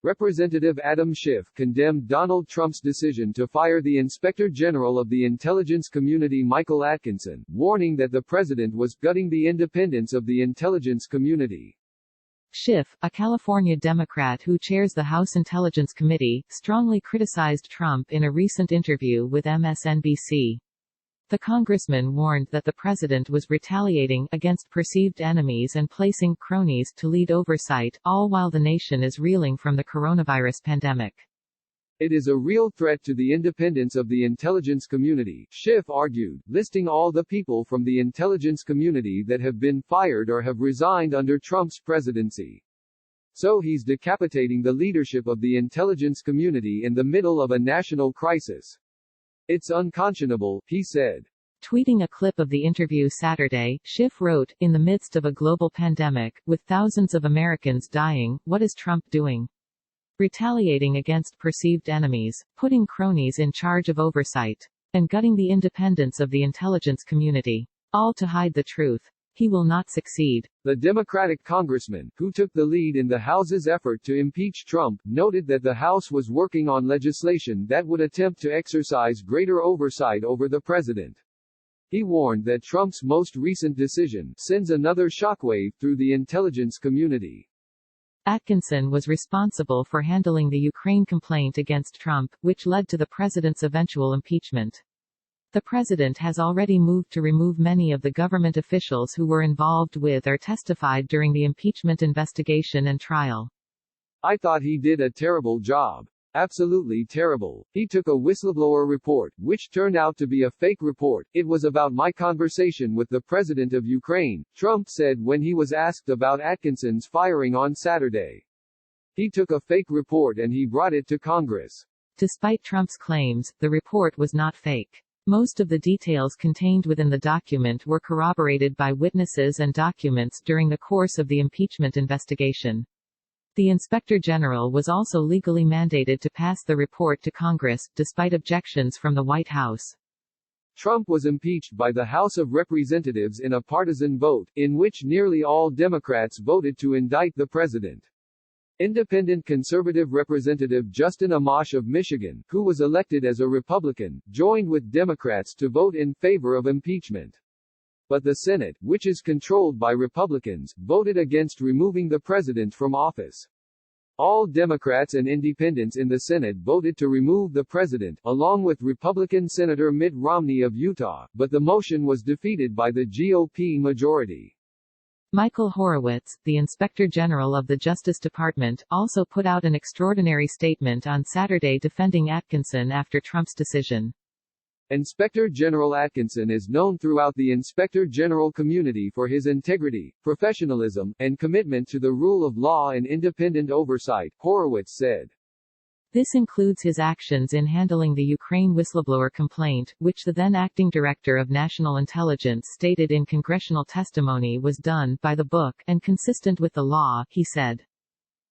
Representative Adam Schiff condemned Donald Trump's decision to fire the Inspector General of the Intelligence Community Michael Atkinson, warning that the president was gutting the independence of the intelligence community. Schiff, a California Democrat who chairs the House Intelligence Committee, strongly criticized Trump in a recent interview with MSNBC. The congressman warned that the president was retaliating against perceived enemies and placing cronies to lead oversight, all while the nation is reeling from the coronavirus pandemic. It is a real threat to the independence of the intelligence community, Schiff argued, listing all the people from the intelligence community that have been fired or have resigned under Trump's presidency. So he's decapitating the leadership of the intelligence community in the middle of a national crisis. It's unconscionable, he said. Tweeting a clip of the interview Saturday, Schiff wrote, "In the midst of a global pandemic, with thousands of Americans dying, what is Trump doing? Retaliating against perceived enemies, putting cronies in charge of oversight, and gutting the independence of the intelligence community. All to hide the truth. He will not succeed." The Democratic congressman, who took the lead in the House's effort to impeach Trump, noted that the House was working on legislation that would attempt to exercise greater oversight over the president. He warned that Trump's most recent decision sends another shockwave through the intelligence community. Atkinson was responsible for handling the Ukraine complaint against Trump, which led to the president's eventual impeachment. The president has already moved to remove many of the government officials who were involved with or testified during the impeachment investigation and trial. "I thought he did a terrible job. Absolutely terrible. He took a whistleblower report, which turned out to be a fake report. It was about my conversation with the president of Ukraine," Trump said when he was asked about Atkinson's firing on Saturday. "He took a fake report and he brought it to Congress." Despite Trump's claims, the report was not fake. Most of the details contained within the document were corroborated by witnesses and documents during the course of the impeachment investigation. The Inspector General was also legally mandated to pass the report to Congress, despite objections from the White House. Trump was impeached by the House of Representatives in a partisan vote, in which nearly all Democrats voted to indict the president. Independent conservative Representative Justin Amash of Michigan, who was elected as a Republican, joined with Democrats to vote in favor of impeachment. But the Senate, which is controlled by Republicans, voted against removing the president from office. All Democrats and independents in the Senate voted to remove the president, along with Republican Senator Mitt Romney of Utah, but the motion was defeated by the GOP majority. Michael Horowitz, the Inspector General of the Justice Department, also put out an extraordinary statement on Saturday defending Atkinson after Trump's decision. Inspector General Atkinson is known throughout the Inspector General community for his integrity, professionalism, and commitment to the rule of law and independent oversight, Horowitz said. This includes his actions in handling the Ukraine whistleblower complaint, which the then acting director of national intelligence stated in congressional testimony was done by the book and consistent with the law, he said.